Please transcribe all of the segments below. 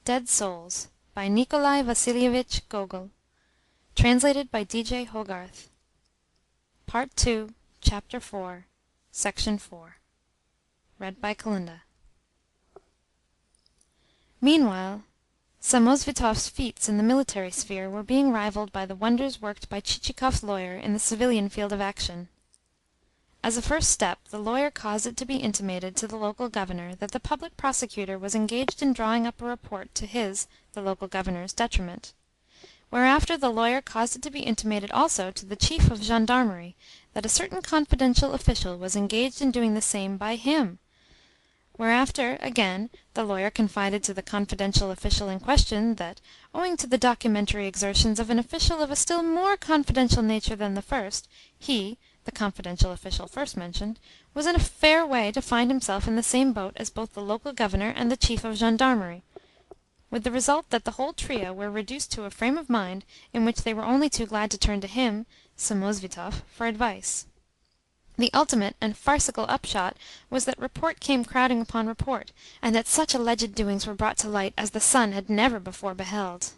Dead Souls by Nikolai Gogol. Translated by D.J. Hogarth. Part 2, Chapter 4, Section 4. Read by Kalinda. Meanwhile, Samosvitov's feats in the military sphere were being rivalled by the wonders worked by Chichikov's lawyer in the civilian field of action. As a first step, the lawyer caused it to be intimated to the local governor that the public prosecutor was engaged in drawing up a report to his, the local governor's, detriment. Whereafter the lawyer caused it to be intimated also to the chief of gendarmerie that a certain confidential official was engaged in doing the same by him. Whereafter, again, the lawyer confided to the confidential official in question that, owing to the documentary exertions of an official of a still more confidential nature than the first, he, the confidential official first mentioned, was in a fair way to find himself in the same boat as both the local governor and the chief of gendarmerie, with the result that the whole trio were reduced to a frame of mind in which they were only too glad to turn to him, Samosvitov, for advice. The ultimate and farcical upshot was that report came crowding upon report, and that such alleged doings were brought to light as the sun had never before beheld.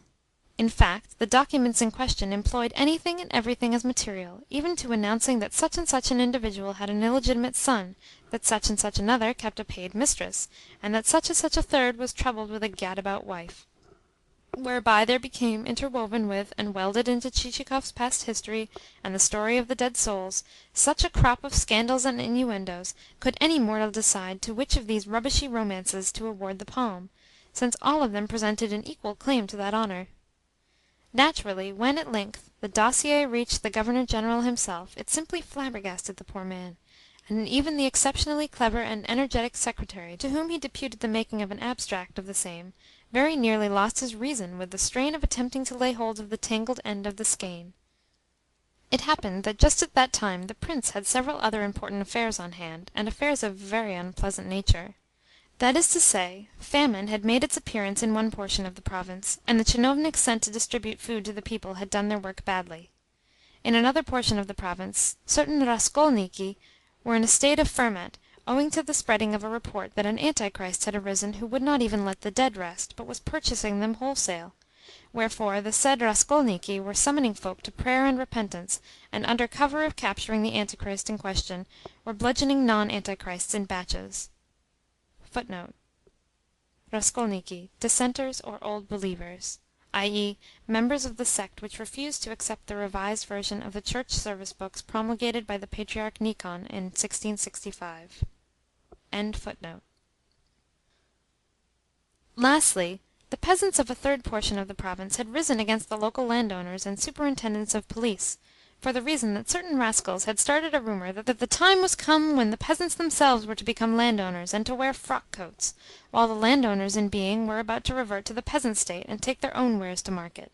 In fact, the documents in question employed anything and everything as material, even to announcing that such and such an individual had an illegitimate son, that such and such another kept a paid mistress, and that such and such a third was troubled with a gad-about wife. Whereby there became interwoven with and welded into Chichikov's past history and the story of the dead souls such a crop of scandals and innuendoes, could any mortal decide to which of these rubbishy romances to award the palm, since all of them presented an equal claim to that honour. Naturally, when at length the dossier reached the Governor-General himself, it simply flabbergasted the poor man, and even the exceptionally clever and energetic secretary, to whom he deputed the making of an abstract of the same, very nearly lost his reason with the strain of attempting to lay hold of the tangled end of the skein. It happened that just at that time the prince had several other important affairs on hand, and affairs of a very unpleasant nature. That is to say, famine had made its appearance in one portion of the province, and the tchinovniks sent to distribute food to the people had done their work badly. In another portion of the province, certain raskolniki were in a state of ferment, owing to the spreading of a report that an antichrist had arisen who would not even let the dead rest, but was purchasing them wholesale. Wherefore the said raskolniki were summoning folk to prayer and repentance, and under cover of capturing the antichrist in question, were bludgeoning non-antichrists in batches. [Footnote: Raskolniki, dissenters or old believers, i.e., members of the sect which refused to accept the revised version of the church service books promulgated by the Patriarch Nikon in 1665. End footnote. Lastly, the peasants of a third portion of the province had risen against the local landowners and superintendents of police, for the reason that certain rascals had started a rumour that the time was come when the peasants themselves were to become landowners and to wear frock-coats, while the landowners in being were about to revert to the peasant state and take their own wares to market.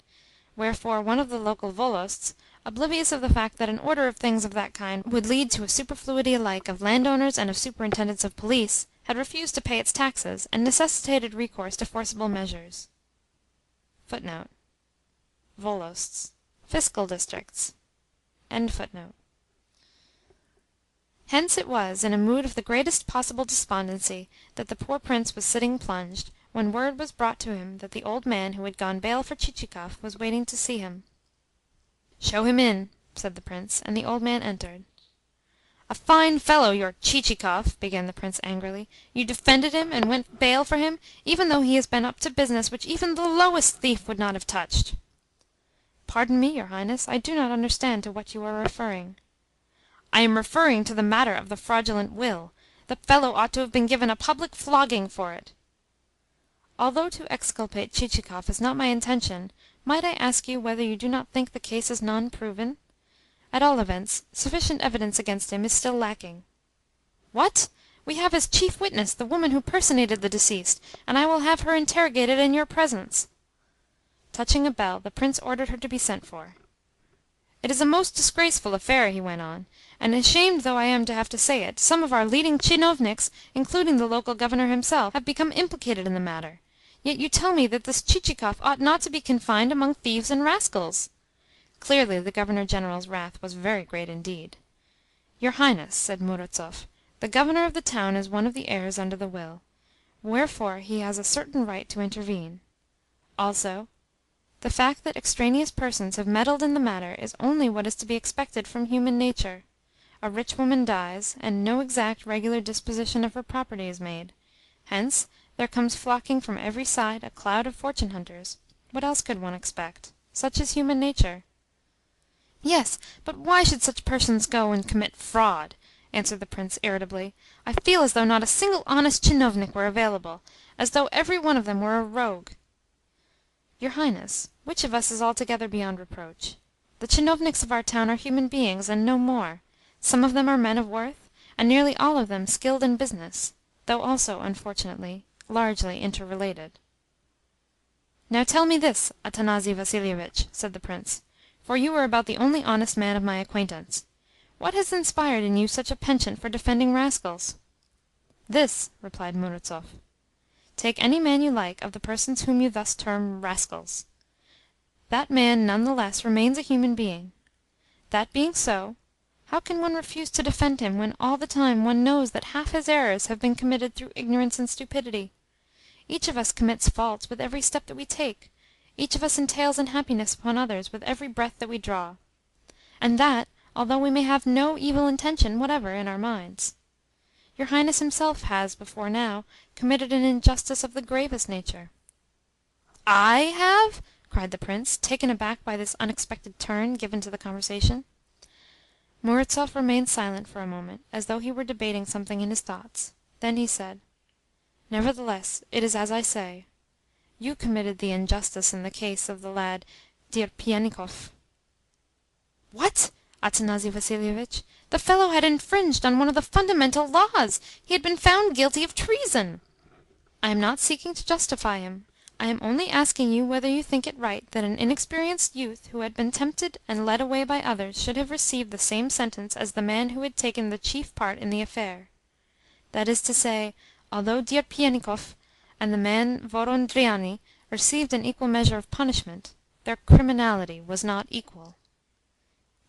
Wherefore one of the local volosts, oblivious of the fact that an order of things of that kind would lead to a superfluity alike of landowners and of superintendents of police, had refused to pay its taxes, and necessitated recourse to forcible measures. [Footnote: Volosts, fiscal districts. End footnote. Hence it was in a mood of the greatest possible despondency that the poor prince was sitting plunged, when word was brought to him that the old man who had gone bail for Chichikov was waiting to see him. "Show him in," said the prince, and the old man entered. "A fine fellow, your Chichikov!" began the prince angrily. "You defended him, and went bail for him, even though he has been up to business which even the lowest thief would not have touched." "Pardon me, your highness, I do not understand to what you are referring." "I am referring to the matter of the fraudulent will. The fellow ought to have been given a public flogging for it." "Although to exculpate Chichikov is not my intention, might I ask you whether you do not think the case is non-proven? At all events, sufficient evidence against him is still lacking." "What? We have as chief witness the woman who personated the deceased, and I will have her interrogated in your presence." Touching a bell, the prince ordered her to be sent for. "It is a most disgraceful affair," he went on, "and ashamed though I am to have to say it, some of our leading tchinovniks, including the local governor himself, have become implicated in the matter. Yet you tell me that this Chichikov ought not to be confined among thieves and rascals." Clearly the Governor-General's wrath was very great indeed. "Your highness," said Murazov, "the governor of the town is one of the heirs under the will. Wherefore he has a certain right to intervene. Also, the fact that extraneous persons have meddled in the matter is only what is to be expected from human nature. A rich woman dies, and no exact regular disposition of her property is made. Hence there comes flocking from every side a cloud of fortune hunters. What else could one expect? Such is human nature." "Yes, but why should such persons go and commit fraud?" answered the Prince irritably. "I feel as though not a single honest tchinovnik were available, as though every one of them were a rogue." "Your Highness, which of us is altogether beyond reproach? The tchinovniks of our town are human beings, and no more. Some of them are men of worth, and nearly all of them skilled in business, though also, unfortunately, largely interrelated." "Now tell me this, Athanasi Vassilievitch," said the Prince, "for you are about the only honest man of my acquaintance. What has inspired in you such a penchant for defending rascals?" "This," replied Murazov. "Take any man you like of the persons whom you thus term rascals. That man none the less remains a human being. That being so, how can one refuse to defend him when all the time one knows that half his errors have been committed through ignorance and stupidity? Each of us commits faults with every step that we take. Each of us entails unhappiness upon others with every breath that we draw. And that, although we may have no evil intention whatever in our minds. Your Highness himself has, before now, committed an injustice of the gravest nature." "I have?" cried the Prince, taken aback by this unexpected turn given to the conversation. Murazov remained silent for a moment, as though he were debating something in his thoughts. Then he said, "Nevertheless, it is as I say. You committed the injustice in the case of the lad Dierpianikov." "What? Athanasi Vassilievitch? The fellow had infringed on one of the fundamental laws. He had been found guilty of treason." "I am not seeking to justify him. I am only asking you whether you think it right that an inexperienced youth who had been tempted and led away by others should have received the same sentence as the man who had taken the chief part in the affair. That is to say, although Dierpianikov and the man Vorondriani received an equal measure of punishment, their criminality was not equal."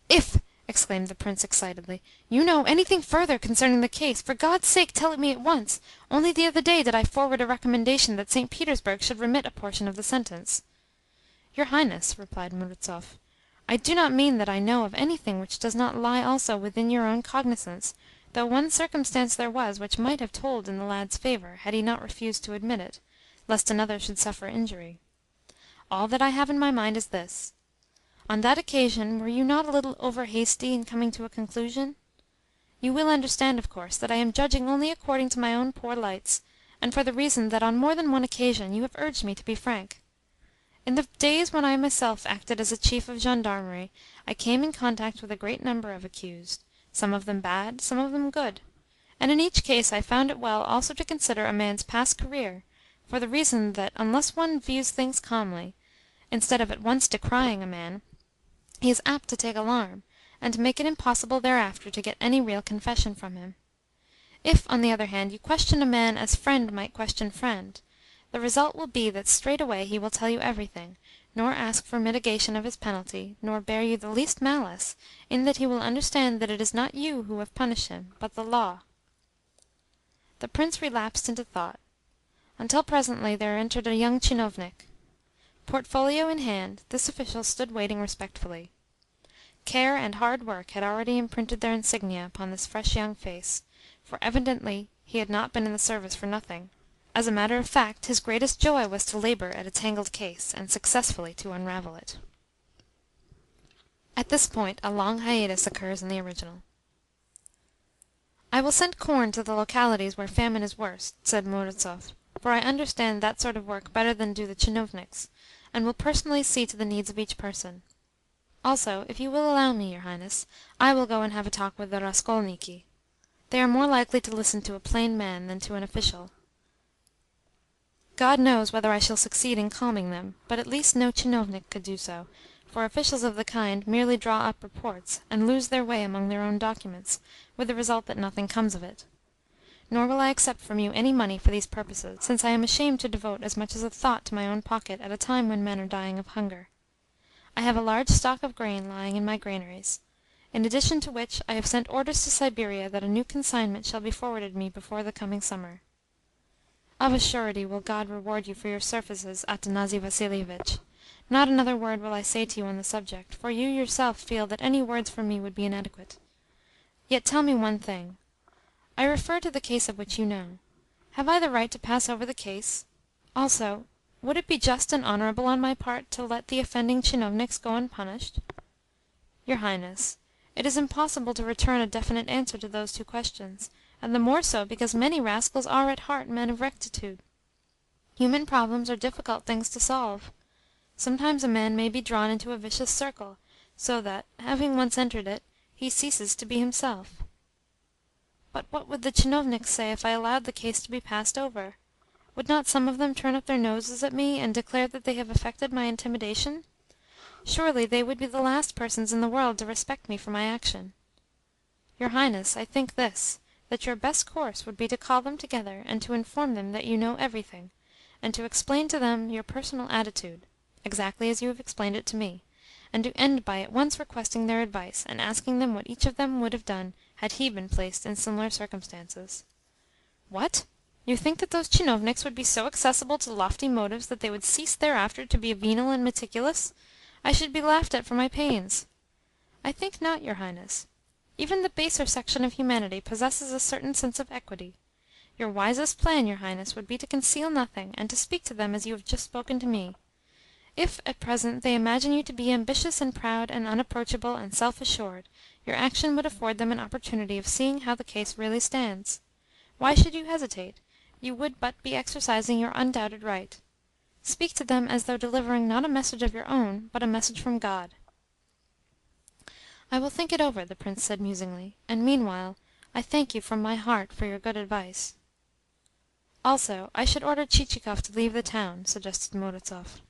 "If," exclaimed the Prince excitedly, "you know anything further concerning the case, for God's sake tell it me at once. Only the other day did I forward a recommendation that St. Petersburg should remit a portion of the sentence." "Your Highness," replied Murazov, "I do not mean that I know of anything which does not lie also within your own cognizance, though one circumstance there was which might have told in the lad's favour had he not refused to admit it, lest another should suffer injury. All that I have in my mind is this. On that occasion were you not a little over hasty in coming to a conclusion? You will understand, of course, that I am judging only according to my own poor lights, and for the reason that on more than one occasion you have urged me to be frank. In the days when I myself acted as a chief of gendarmerie, I came in contact with a great number of accused, some of them bad, some of them good, and in each case I found it well also to consider a man's past career, for the reason that unless one views things calmly, instead of at once decrying a man, he is apt to take alarm, and to make it impossible thereafter to get any real confession from him. If, on the other hand, you question a man as friend might question friend, the result will be that straightway he will tell you everything, nor ask for mitigation of his penalty, nor bear you the least malice, in that he will understand that it is not you who have punished him, but the law." The Prince relapsed into thought, until presently there entered a young tchinovnik. Portfolio in hand, this official stood waiting respectfully. Care and hard work had already imprinted their insignia upon this fresh young face, for evidently he had not been in the service for nothing. As a matter of fact, his greatest joy was to labour at a tangled case, and successfully to unravel it. At this point a long hiatus occurs in the original. "I will send corn to the localities where famine is worst," said Murazov, "for I understand that sort of work better than do the tchinovniks, and will personally see to the needs of each person. Also, if you will allow me, your Highness, I will go and have a talk with the Raskolniki. They are more likely to listen to a plain man than to an official. God knows whether I shall succeed in calming them, but at least no tchinovnik could do so, for officials of the kind merely draw up reports, and lose their way among their own documents, with the result that nothing comes of it. Nor will I accept from you any money for these purposes, since I am ashamed to devote as much as a thought to my own pocket at a time when men are dying of hunger. I have a large stock of grain lying in my granaries, in addition to which I have sent orders to Siberia that a new consignment shall be forwarded me before the coming summer. Of a surety will God reward you for your services, Athanasi Vassilievitch. Not another word will I say to you on the subject, for you yourself feel that any words from me would be inadequate. Yet tell me one thing. I refer to the case of which you know. Have I the right to pass over the case? Also, would it be just and honourable on my part to let the offending tchinovniks go unpunished? Your Highness, it is impossible to return a definite answer to those two questions, and the more so because many rascals are at heart men of rectitude. Human problems are difficult things to solve. Sometimes a man may be drawn into a vicious circle, so that, having once entered it, he ceases to be himself. But what would the tchinovniks say if I allowed the case to be passed over? Would not some of them turn up their noses at me, and declare that they have effected my intimidation? Surely they would be the last persons in the world to respect me for my action. Your Highness, I think this, that your best course would be to call them together, and to inform them that you know everything, and to explain to them your personal attitude, exactly as you have explained it to me, and to end by at once requesting their advice, and asking them what each of them would have done had he been placed in similar circumstances. What? You think that those tchinovniks would be so accessible to lofty motives that they would cease thereafter to be venal and meticulous? I should be laughed at for my pains. I think not, your Highness. Even the baser section of humanity possesses a certain sense of equity. Your wisest plan, your Highness, would be to conceal nothing, and to speak to them as you have just spoken to me. If, at present, they imagine you to be ambitious and proud and unapproachable and self-assured, your action would afford them an opportunity of seeing how the case really stands. Why should you hesitate? You would but be exercising your undoubted right. Speak to them as though delivering not a message of your own, but a message from God. I will think it over, the Prince said musingly, and meanwhile I thank you from my heart for your good advice. Also, I should order Chichikov to leave the town, suggested Murazov.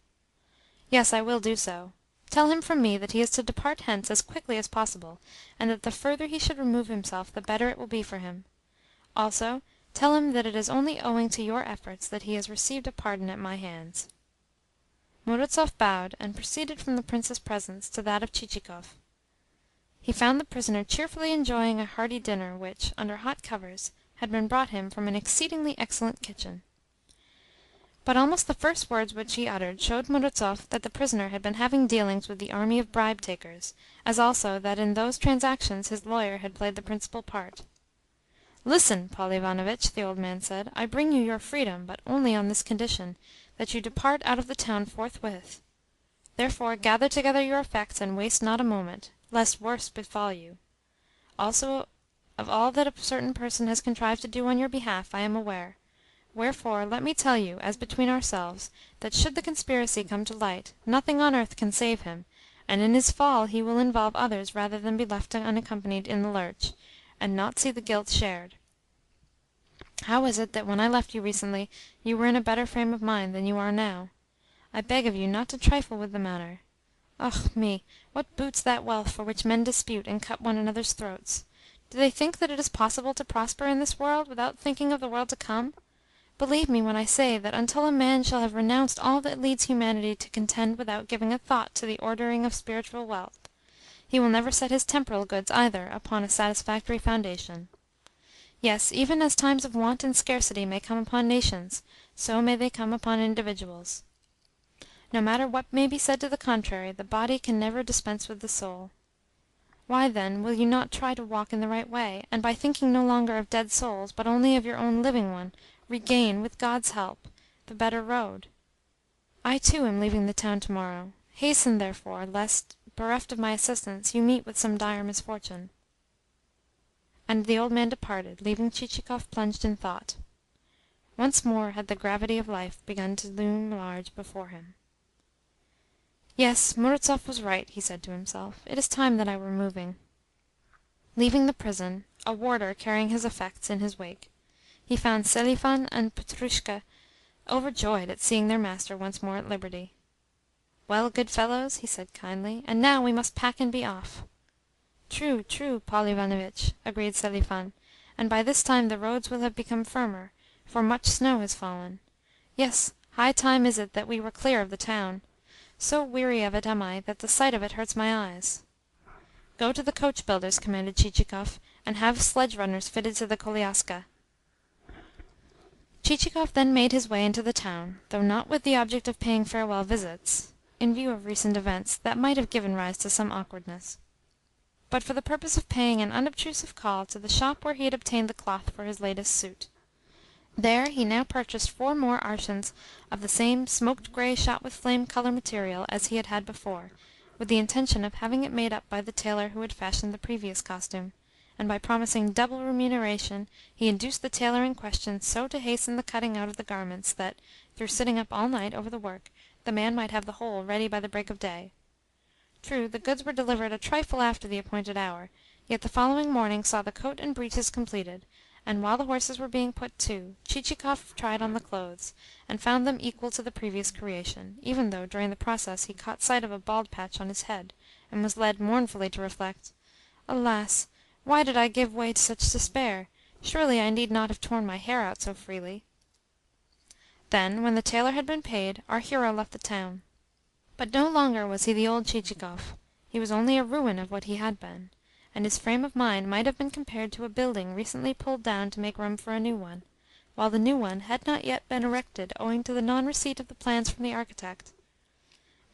Yes, I will do so. Tell him from me that he is to depart hence as quickly as possible, and that the further he should remove himself the better it will be for him. Also, tell him that it is only owing to your efforts that he has received a pardon at my hands. Murazov bowed, and proceeded from the Prince's presence to that of Chichikov. He found the prisoner cheerfully enjoying a hearty dinner which, under hot covers, had been brought him from an exceedingly excellent kitchen. But almost the first words which he uttered showed Murazov that the prisoner had been having dealings with the army of bribe-takers, as also that in those transactions his lawyer had played the principal part. "Listen, Paul Ivanovitch," the old man said. "I bring you your freedom, but only on this condition, that you depart out of the town forthwith. Therefore gather together your effects, and waste not a moment, lest worse befall you. Also of all that a certain person has contrived to do on your behalf I am aware. Wherefore let me tell you, as between ourselves, that should the conspiracy come to light, nothing on earth can save him, and in his fall he will involve others rather than be left unaccompanied in the lurch, and not see the guilt shared. How is it that when I left you recently you were in a better frame of mind than you are now? I beg of you not to trifle with the matter. Ah me, what boots that wealth for which men dispute and cut one another's throats? Do they think that it is possible to prosper in this world without thinking of the world to come? Believe me when I say that until a man shall have renounced all that leads humanity to contend without giving a thought to the ordering of spiritual wealth, he will never set his temporal goods either upon a satisfactory foundation. Yes, even as times of want and scarcity may come upon nations, so may they come upon individuals. No matter what may be said to the contrary, the body can never dispense with the soul. Why, then, will you not try to walk in the right way, and by thinking no longer of dead souls, but only of your own living one, regain, with God's help, the better road? I too am leaving the town tomorrow. Hasten, therefore, lest, bereft of my assistance, you meet with some dire misfortune. And the old man departed, leaving Chichikov plunged in thought. Once more had the gravity of life begun to loom large before him. Yes, Murazov was right, he said to himself. It is time that I were moving. Leaving the prison, a warder carrying his effects in his wake, he found Selifan and Petrushka overjoyed at seeing their master once more at liberty. "Well, good fellows," he said kindly, "and now we must pack and be off." "True, true, Paul Ivanovitch," agreed Selifan, "and by this time the roads will have become firmer, for much snow has fallen. Yes, high time is it that we were clear of the town. So weary of it am I that the sight of it hurts my eyes." "Go to the coach-builders," commanded Chichikov, "and have sledge-runners fitted to the koliaska." Chichikov then made his way into the town, though not with the object of paying farewell visits, in view of recent events that might have given rise to some awkwardness, but for the purpose of paying an unobtrusive call to the shop where he had obtained the cloth for his latest suit. There he now purchased 4 more arshins of the same smoked grey shot with flame colour material as he had had before, with the intention of having it made up by the tailor who had fashioned the previous costume, and by promising double remuneration he induced the tailor in question so to hasten the cutting out of the garments that, through sitting up all night over the work, the man might have the whole ready by the break of day. True, the goods were delivered a trifle after the appointed hour, yet the following morning saw the coat and breeches completed, and while the horses were being put to, Chichikov tried on the clothes, and found them equal to the previous creation, even though during the process he caught sight of a bald patch on his head, and was led mournfully to reflect, "Alas! Why did I give way to such despair? Surely I need not have torn my hair out so freely." Then, when the tailor had been paid, our hero left the town. But no longer was he the old Chichikov. He was only a ruin of what he had been, and his frame of mind might have been compared to a building recently pulled down to make room for a new one, while the new one had not yet been erected owing to the non-receipt of the plans from the architect.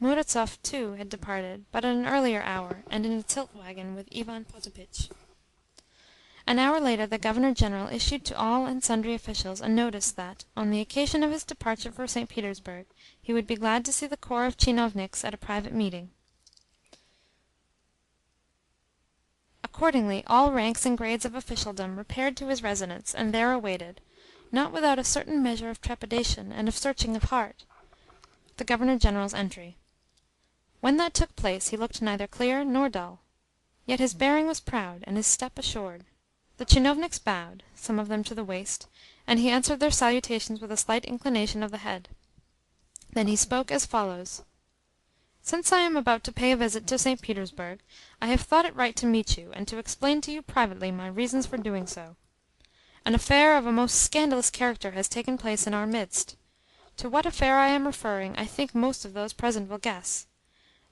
Murazov, too, had departed, but at an earlier hour, and in a tilt-waggon with Ivan Potapitch. An hour later the Governor-General issued to all and sundry officials a notice that, on the occasion of his departure for St. Petersburg, he would be glad to see the corps of tchinovniks at a private meeting. Accordingly all ranks and grades of officialdom repaired to his residence, and there awaited, not without a certain measure of trepidation and of searching of heart, the Governor-General's entry. When that took place he looked neither clear nor dull. Yet his bearing was proud, and his step assured. The tchinovniks bowed, some of them to the waist, and he answered their salutations with a slight inclination of the head. Then he spoke as follows: "Since I am about to pay a visit to St. Petersburg, I have thought it right to meet you, and to explain to you privately my reasons for doing so. An affair of a most scandalous character has taken place in our midst. To what affair I am referring I think most of those present will guess.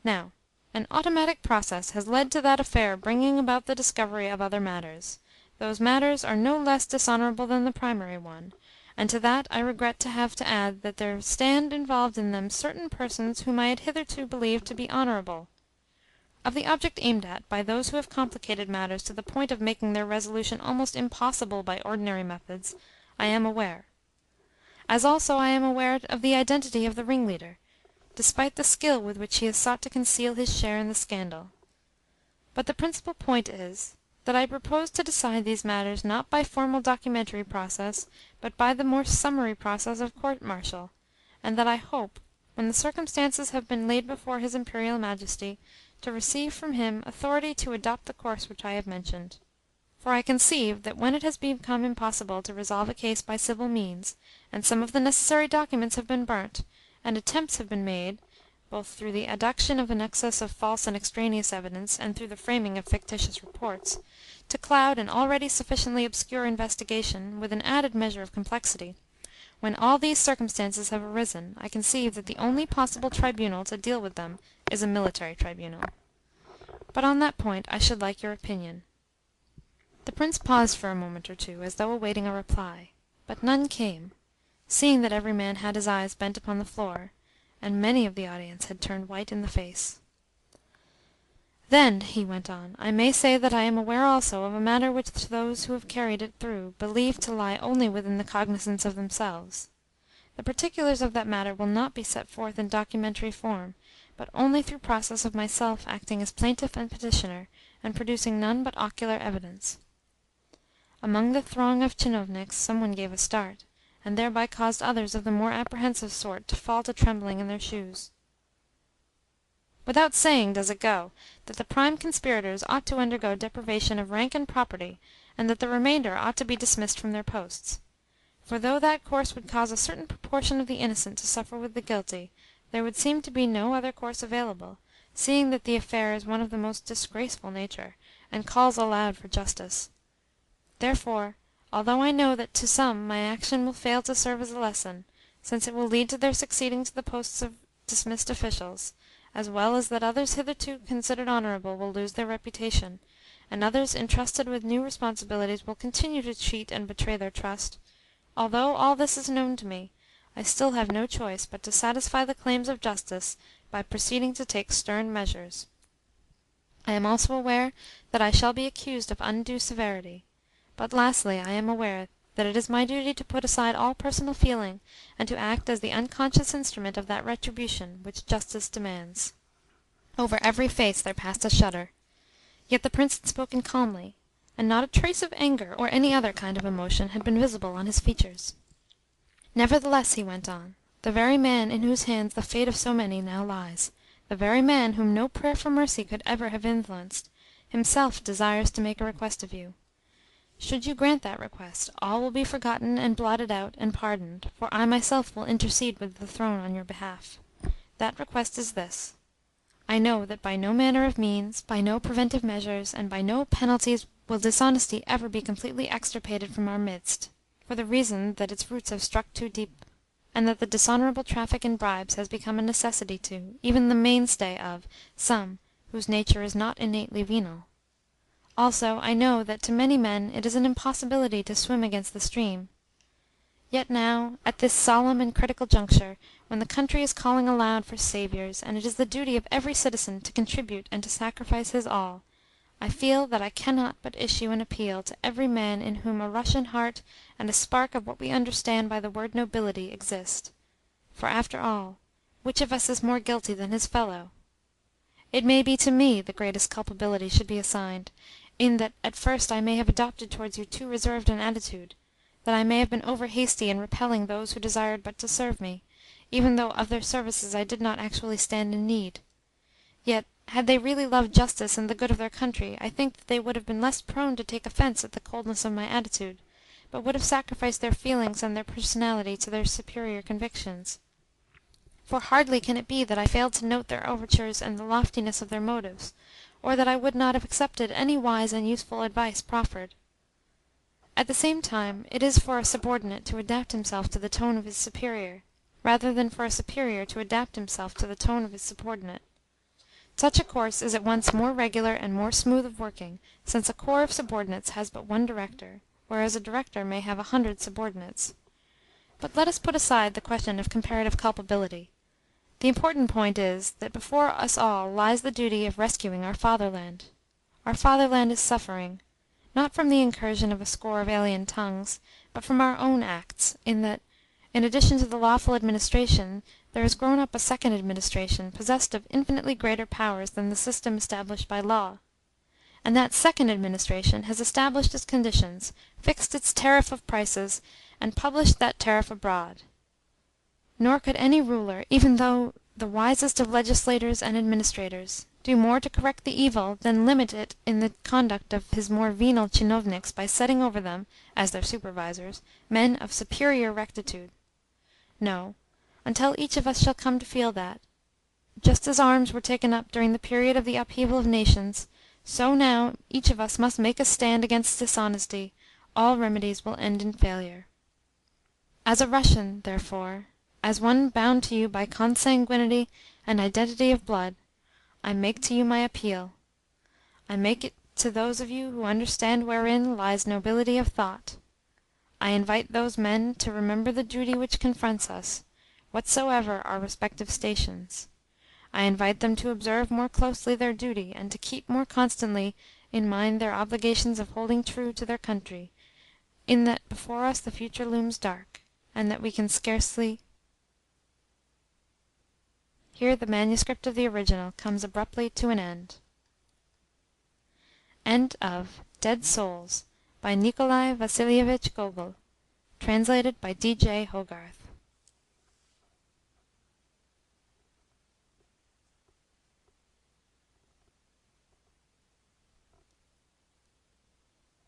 Now, an automatic process has led to that affair bringing about the discovery of other matters. Those matters are no less dishonourable than the primary one, and to that I regret to have to add that there stand involved in them certain persons whom I had hitherto believed to be honourable. Of the object aimed at by those who have complicated matters to the point of making their resolution almost impossible by ordinary methods, I am aware. As also I am aware of the identity of the ringleader, despite the skill with which he has sought to conceal his share in the scandal. But the principal point is, that I propose to decide these matters not by formal documentary process, but by the more summary process of court-martial, and that I hope, when the circumstances have been laid before his Imperial Majesty, to receive from him authority to adopt the course which I have mentioned. For I conceive that when it has become impossible to resolve a case by civil means, and some of the necessary documents have been burnt, and attempts have been made, both through the adduction of an excess of false and extraneous evidence, and through the framing of fictitious reports, to cloud an already sufficiently obscure investigation with an added measure of complexity, when all these circumstances have arisen, I conceive that the only possible tribunal to deal with them is a military tribunal. But on that point I should like your opinion." The Prince paused for a moment or two, as though awaiting a reply, but none came, seeing that every man had his eyes bent upon the floor, and many of the audience had turned white in the face. "Then," he went on, "I may say that I am aware also of a matter which those who have carried it through believe to lie only within the cognizance of themselves. The particulars of that matter will not be set forth in documentary form, but only through process of myself acting as plaintiff and petitioner, and producing none but ocular evidence." Among the throng of tchinovniks some one gave a start, and thereby caused others of the more apprehensive sort to fall to trembling in their shoes. "Without saying does it go, that the prime conspirators ought to undergo deprivation of rank and property, and that the remainder ought to be dismissed from their posts. For though that course would cause a certain proportion of the innocent to suffer with the guilty, there would seem to be no other course available, seeing that the affair is one of the most disgraceful nature, and calls aloud for justice. Therefore, although I know that to some my action will fail to serve as a lesson, since it will lead to their succeeding to the posts of dismissed officials, as well as that others hitherto considered honourable will lose their reputation, and others entrusted with new responsibilities will continue to cheat and betray their trust, although all this is known to me, I still have no choice but to satisfy the claims of justice by proceeding to take stern measures. I am also aware that I shall be accused of undue severity; but lastly I am aware that it is my duty to put aside all personal feeling, and to act as the unconscious instrument of that retribution which justice demands." Over every face there passed a shudder. Yet the Prince had spoken calmly, and not a trace of anger or any other kind of emotion had been visible on his features. "Nevertheless," he went on, "the very man in whose hands the fate of so many now lies, the very man whom no prayer for mercy could ever have influenced, himself desires to make a request of you. Should you grant that request, all will be forgotten and blotted out and pardoned, for I myself will intercede with the throne on your behalf. That request is this: I know that by no manner of means, by no preventive measures, and by no penalties will dishonesty ever be completely extirpated from our midst, for the reason that its roots have struck too deep, and that the dishonourable traffic in bribes has become a necessity to, even the mainstay of, some whose nature is not innately venal. Also I know that to many men it is an impossibility to swim against the stream. Yet now, at this solemn and critical juncture, when the country is calling aloud for saviours, and it is the duty of every citizen to contribute and to sacrifice his all, I feel that I cannot but issue an appeal to every man in whom a Russian heart and a spark of what we understand by the word nobility exist. For, after all, which of us is more guilty than his fellow? It may be to me the greatest culpability should be assigned, in that at first I may have adopted towards you too reserved an attitude, that I may have been over hasty in repelling those who desired but to serve me, even though of their services I did not actually stand in need. Yet, had they really loved justice and the good of their country, I think that they would have been less prone to take offence at the coldness of my attitude, but would have sacrificed their feelings and their personality to their superior convictions. For hardly can it be that I failed to note their overtures and the loftiness of their motives, or that I would not have accepted any wise and useful advice proffered. At the same time, it is for a subordinate to adapt himself to the tone of his superior, rather than for a superior to adapt himself to the tone of his subordinate. Such a course is at once more regular and more smooth of working, since a corps of subordinates has but one director, whereas a director may have 100 subordinates. But let us put aside the question of comparative culpability. The important point is, that before us all lies the duty of rescuing our fatherland. Our fatherland is suffering, not from the incursion of a score of alien tongues, but from our own acts, in that, in addition to the lawful administration, there has grown up a second administration, possessed of infinitely greater powers than the system established by law. And that second administration has established its conditions, fixed its tariff of prices, and published that tariff abroad. Nor could any ruler, even though the wisest of legislators and administrators, do more to correct the evil than limit it in the conduct of his more venal tchinovniks by setting over them, as their supervisors, men of superior rectitude. No, until each of us shall come to feel that, just as arms were taken up during the period of the upheaval of nations, so now each of us must make a stand against dishonesty, all remedies will end in failure. As a Russian, therefore, as one bound to you by consanguinity and identity of blood, I make to you my appeal. I make it to those of you who understand wherein lies nobility of thought. I invite those men to remember the duty which confronts us, whatsoever our respective stations. I invite them to observe more closely their duty, and to keep more constantly in mind their obligations of holding true to their country, in that before us the future looms dark, and that we can scarcely. Here the manuscript of the original comes abruptly to an end. End of Dead Souls by Nikolai Vasilievich Gogol, translated by D.J. Hogarth.